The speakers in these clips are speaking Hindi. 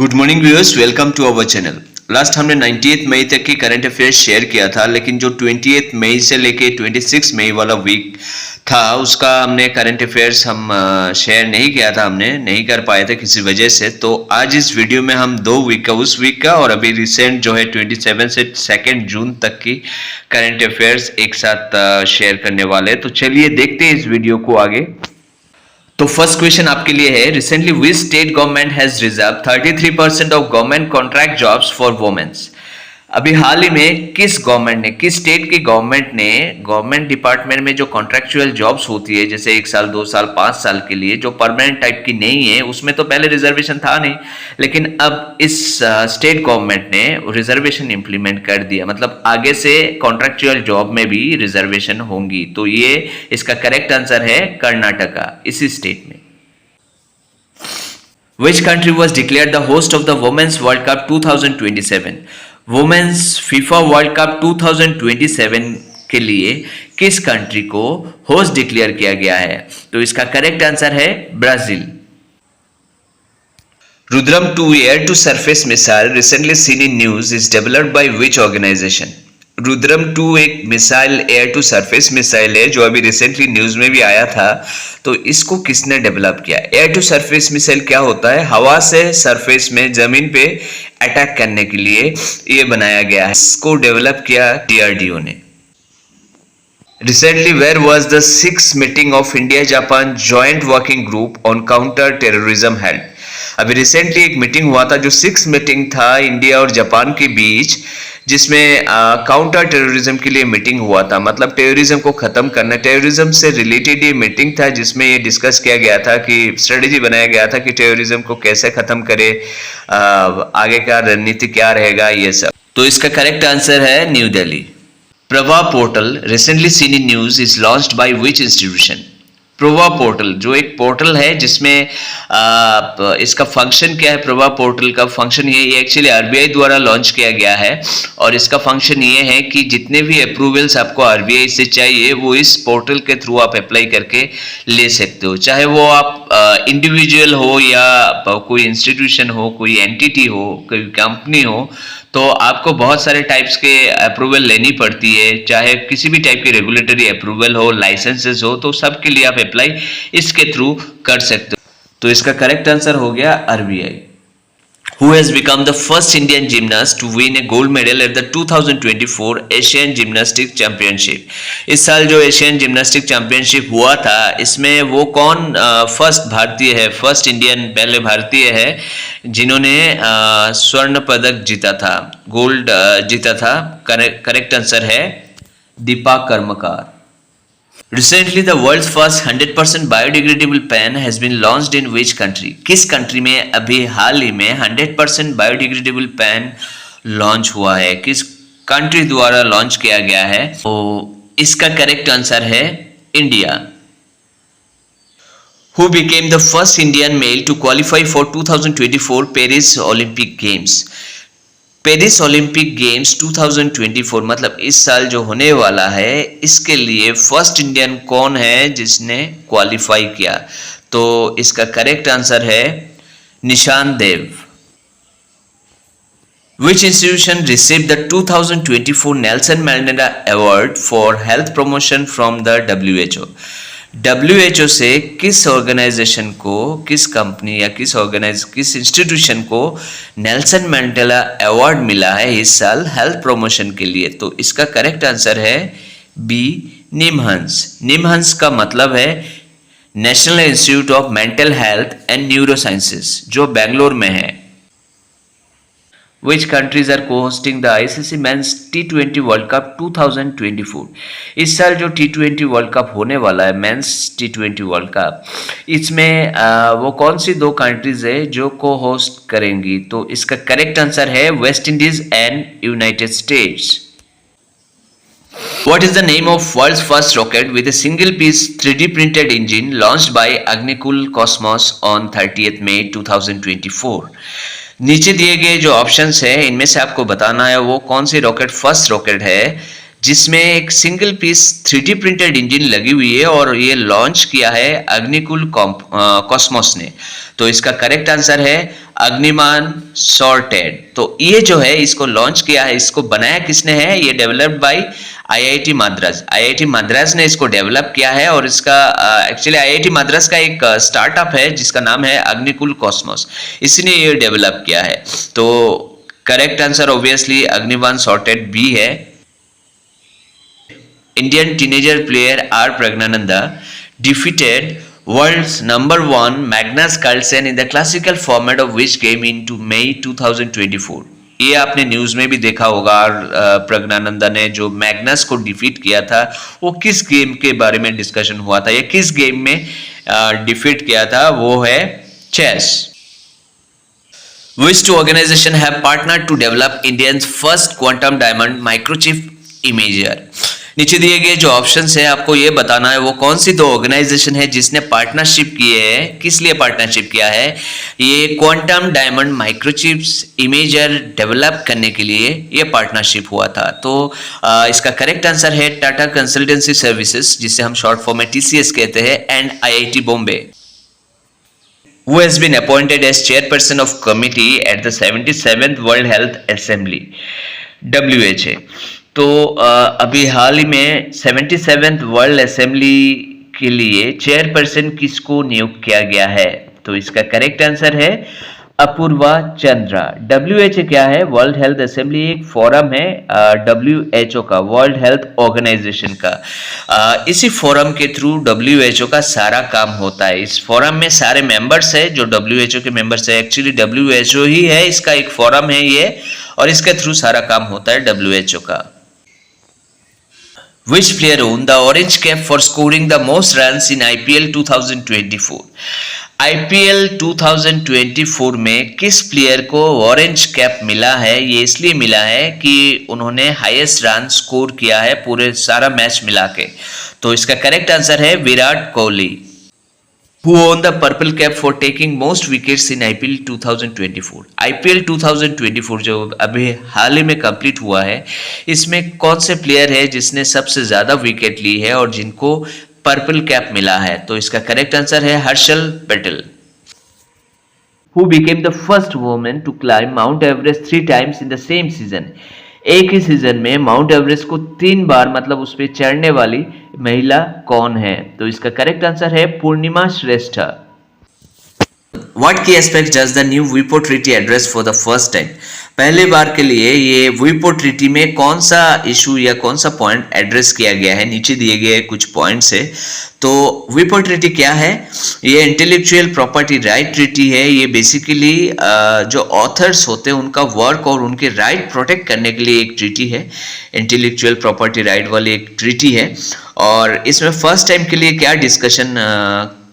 Good morning viewers, welcome to our channel. Last हमने 98 मई तक की करंट अफेयर्स शेयर किया था, लेकिन जो 28 मई से लेके 26 मई वाला वीक था उसका हमने करंट अफेयर्स हम शेयर नहीं किया था, हमने नहीं कर पाए थे किसी वजह से। तो आज इस वीडियो में हम 2 वीक का, उस वीक का और अभी रिसेंट जो है 27 से 2 जून तक की करंट अफेयर्स एक साथ शेयर करने वाले हैं। तो चलिए देखते हैं इस वीडियो को आगे। तो फर्स्ट क्वेश्चन आपके लिए है, recently which state government has reserve 33% of government contract jobs for women's. अभी हाल ही में किस गवर्नमेंट ने, किस स्टेट की गवर्नमेंट ने गवर्नमेंट डिपार्टमेंट में जो कॉन्ट्रैक्चुअल जॉब्स होती है, जैसे 1 साल 2 साल 5 साल के लिए, जो परमानेंट टाइप की नहीं है, उसमें तो पहले रिजर्वेशन था नहीं, लेकिन अब इस स्टेट गवर्नमेंट ने रिजर्वेशन इंप्लीमेंट कर दिया, मतलब आगे से कॉन्ट्रैक्चुअल जॉब में भी रिजर्वेशन होंगी। तो ये इसका करेक्ट आंसर है कर्नाटका, इसी स्टेट में। Which country was declared the host of the Women's World Cup 2027? Women's FIFA World Cup 2027 के लिए किस कंट्री को होस्ट डिक्लेयर किया गया है? तो इसका करेक्ट आंसर है Brazil. Rudram 2 air to surface missile recently seen in news is developed by which organisation? Rudram 2 एक missile, air to surface missile है जो अभी रिसेंटली न्यूज में भी आया था। तो इसको किसने डेवलप किया? एयर टू सरफेस मिसाइल क्या होता है? हवा से सरफेस में, जमीन पे अटैक करने के लिए ये बनाया गया है। इसको डेवलप किया डीआरडीओ ने। Recently, where was the 6th meeting of India-Japan Joint Working Group on Counter-Terrorism held? अभी रिसेंटली एक मीटिंग हुआ था, जो 6th मीटिंग था इंडिया और जापान के बीच, जिसमें काउंटर टेररिज्म के लिए मीटिंग हुआ था, मतलब टेररिज्म को खत्म करना, टेररिज्म से रिलेटेड ये मीटिंग था, जिसमें ये डिस्कस किया गया था कि स्ट्रेटेजी बनाया गया था कि टेररिज्म को कैसे खत्म करे, आगे का रणनीति क्या रहेगा, ये सब। तो इसका करेक्ट आंसर है new Delhi. Prabha portal recently seen in news is launched by which institution? Prabha portal जो एक पोर्टल है जिसमें इसका फंक्शन क्या है? प्रभा पोर्टल का फंक्शन ये एक्चुअली आरबीआई द्वारा लॉन्च किया गया है, और इसका फंक्शन ये है कि जितने भी अप्रूवल्स आपको आरबीआई से चाहिए वो इस पोर्टल के थ्रू आप अप्लाई करके ले सकते हो, चाहे वो आप इंडिविजुअल हो या कोई इंस्टीट्यूशन हो, कोई एंटिटी हो, कोई कंपनी हो। तो आपको बहुत सारे टाइप्स के अप्रूवल लेनी पड़ती है, चाहे किसी भी टाइप की रेगुलेटरी अप्रूवल हो, लाइसेंसेस हो, तो सब के लिए आप अप्लाई इसके थ्रू कर सकते हो। तो इसका करेक्ट आंसर हो गया RBI. Who has become the first Indian gymnast to win a gold medal at the 2024 Asian Gymnastics Championship? इस साल जो एशियन जिम्नास्टिक चैंपियनशिप हुआ था, इसमें वो कौन फर्स्ट भारतीय है, फर्स्ट इंडियन पहले भारतीय है जिन्होंने स्वर्ण पदक जीता था, गोल्ड जीता था? करेक्ट आंसर है दीपा कर्मकार। Recently, the world's first 100% biodegradable pen has been launched in which country? किस कंट्री में अभी हाल ही में 100% बायोडिग्रेडेबल पेन लॉन्च हुआ है? किस कंट्री द्वारा लॉन्च किया गया है? तो इसका करेक्ट आंसर है India. Who became the first Indian male to qualify for 2024 Paris Olympic Games? Paris Olympic games 2024 मतलब इस साल जो होने वाला है, इसके लिए फर्स्ट इंडियन कौन है जिसने क्वालिफाई किया? तो इसका करेक्ट आंसर है निशान देव। Which institution received the 2024 Nelson Mandela Award for Health Promotion from the WHO? WHO से किस ऑर्गेनाइजेशन को, किस कंपनी या किस इंस्टीट्यूशन को नेल्सन मैंडेला अवार्ड मिला है इस साल हेल्थ प्रमोशन के लिए? तो इसका करेक्ट आंसर है बी, निमहंस। निमहंस का मतलब है national institute of mental health and neuro sciences, जो बेंगलोर में है। Which countries are co-hosting the ICC Men's T20 World Cup 2024? इस साल जो T20 वर्ल्ड कप होने वाला है, मेंस T20 वर्ल्ड कप, इसमें वो कौन सी 2 कंट्रीज है जो को होस्ट करेंगी? तो इसका करेक्ट आंसर है West Indies and United states. What is the name of world's first rocket with a single piece 3D printed engine launched by Agnikul Cosmos on 30th May 2024? नीचे दिए गए जो ऑप्शंस है, इनमें से आपको बताना है वो कौन सी रॉकेट फर्स्ट रॉकेट है जिसमें एक single piece 3D printed engine लगी हुई है और ये लॉन्च किया है अग्निकुल कॉस्मोस ने। तो इसका करेक्ट आंसर है अग्निमान सॉर्टेड। तो ये जो है इसको लॉन्च किया है, इसको बनाया किसने है? ये developed by IIT Madras. IIT Madras ने इसको डेवलप किया है और इसका एक्चुअली आईआईटी मद्रास का एक स्टार्टअप है जिसका नाम है अग्निकुल कॉस्मोस, इसने ये डेवलप किया है। तो करेक्ट आंसर ऑब्वियसली अग्निमान सॉर्टेड बी है। Indian teenager player R. Pragnananda defeated world's #1 Magnus Carlsen in the classical format of which game into May 2024? ये आपने न्यूज में भी देखा होगा। प्रज्ञानंदा ने जो मैग्नस को डिफीट किया था वो किस गेम के बारे में डिस्कशन हुआ था या किस गेम में डिफीट किया था? वो है chess. Which two organizations have partnered to develop India's first quantum diamond microchip imager? नीचे दिए गए जो ऑप्शंस है आपको ये बताना है वो कौन सी दो ऑर्गेनाइजेशन है जिसने पार्टनरशिप किए है, किस लिए पार्टनरशिप किया है? ये quantum diamond microchips imager develop करने के लिए ये पार्टनरशिप हुआ था। तो इसका करेक्ट आंसर है टाटा कंसल्टेंसी सर्विसेज, जिसे हम शॉर्ट फॉर्म में TCS कहते हैं, and IIT Bombay. Who has been appointed as chairperson of committee at the 77th World Health Assembly (WHA)? तो अभी हाल ही में 77th वर्ल्ड असेंबली के लिए चेयरपर्सन किसको नियुक्त किया गया है? तो इसका करेक्ट आंसर है अपूर्वा चंद्रा। WHO क्या है? वर्ल्ड हेल्थ असेंबली एक फोरम है WHO का, वर्ल्ड हेल्थ ऑर्गेनाइजेशन का। इसी फोरम के थ्रू WHO का सारा काम होता है। इस फोरम में सारे मेंबर्स है जो WHO के मेंबर्स है। एक्चुअली WHO ही है, इसका एक फोरम है ये, और इसके थ्रू सारा काम होता है WHO का। Which player won the orange cap for scoring the most runs in IPL 2024? IPL 2024 में किस प्लेयर को ऑरेंज कैप मिला है? ये इसलिए मिला है कि उन्होंने हाईएस्ट रन स्कोर किया है पूरे सारा मैच मिला के। तो इसका करेक्ट आंसर है Virat Kohli. Who won the purple cap for taking most wickets in IPL 2024? IPL 2024 जो अभी हाल ही में कंप्लीट हुआ है, इसमें कौन से प्लेयर है जिसने सबसे ज्यादा विकेट ली है और जिनको पर्पल कैप मिला है? तो इसका करेक्ट आंसर है Harshal Patel. Who became the first woman to climb Mount Everest 3 times in the same season? एक ही सीजन में माउंट एवरेस्ट को 3 बार मतलब उस पर चढ़ने वाली महिला कौन है? तो इसका करेक्ट आंसर है पूर्णिमा श्रेष्ठ। What key aspects does the new WIPO treaty address for the first time? पहली बार के लिए ये WIPO ट्रीटी में कौन सा इशू या कौन सा पॉइंट एड्रेस किया गया है? नीचे दिए गए कुछ पॉइंट्स है। तो WIPO ट्रीटी क्या है? ये इंटेलेक्चुअल प्रॉपर्टी राइट ट्रीटी है। ये बेसिकली जो ऑथर्स होते हैं उनका वर्क और उनके राइट प्रोटेक्ट करने के लिए एक ट्रीटी है। इंटेलेक्चुअल प्रॉपर्टी राइट वाली एक ट्रीटी है और इसमें फर्स्ट टाइम के लिए क्या डिस्कशन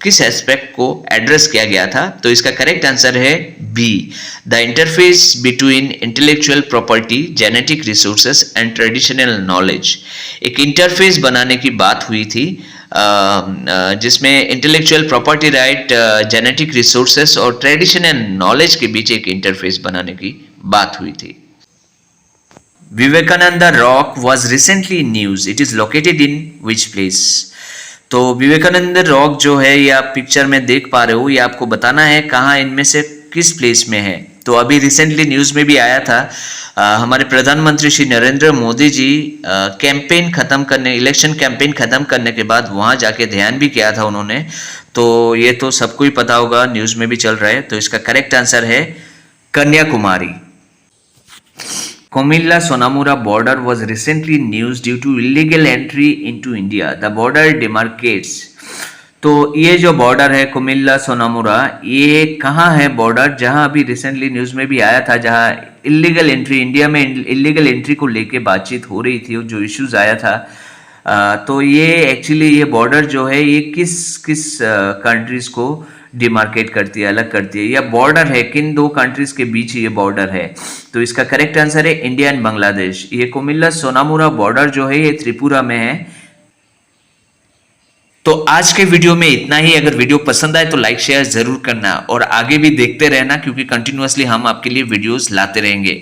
किस एस्पेक्ट को एड्रेस किया गया था? तो इसका करेक्ट आंसर है B, the interface between intellectual property, genetic resources and traditional knowledge. एक इंटरफेस बनाने की बात हुई थी जिसमें intellectual property right, genetic resources और ट्रेडिशनल नॉलेज के बीच एक इंटरफेस बनाने की बात हुई थी। Vivekananda rock was recently in news, it is located in which place? तो विवेकानंद रॉक जो है ये आप पिक्चर में देख पा रहे हो, ये आपको बताना है कहाँ इनमें से किस प्लेस में है। तो अभी रिसेंटली न्यूज में भी आया था, हमारे प्रधानमंत्री श्री नरेंद्र मोदी जी कैंपेन खत्म करने, इलेक्शन कैंपेन खत्म करने के बाद वहां जाके ध्यान भी किया था उन्होंने। तो ये तो सबको ही पता होगा, न्यूज में भी चल रहा है। तो इसका करेक्ट आंसर है Kanyakumari. Comilla Sonamura border was recently news due to illegal entry into India. The border demarcates. तो ये जो बॉर्डर है कुमिल्ला सोनामुरा, ये कहाँ है बॉर्डर? जहाँ अभी रिसेंटली न्यूज में भी आया था, जहाँ इलीगल एंट्री, इंडिया में इलीगल एंट्री को लेके बातचीत हो रही थी, जो इश्यूज आया था। तो ये एक्चुअली ये बॉर्डर जो है ये किस कंट्रीज को डिमार्केट करती है, अलग करती है, या बॉर्डर है किन दो कंट्रीज के बीच ये बॉर्डर है? तो इसका करेक्ट आंसर है इंडिया एंड बांग्लादेश। ये कुमिल्ला सोनामुरा बॉर्डर जो है ये त्रिपुरा में है। तो आज के वीडियो में इतना ही। अगर वीडियो पसंद आए तो लाइक शेयर जरूर करना और आगे भी देखते रहना, क्योंकि कंटिन्यूअसली हम आपके लिए वीडियोस लाते रहेंगे।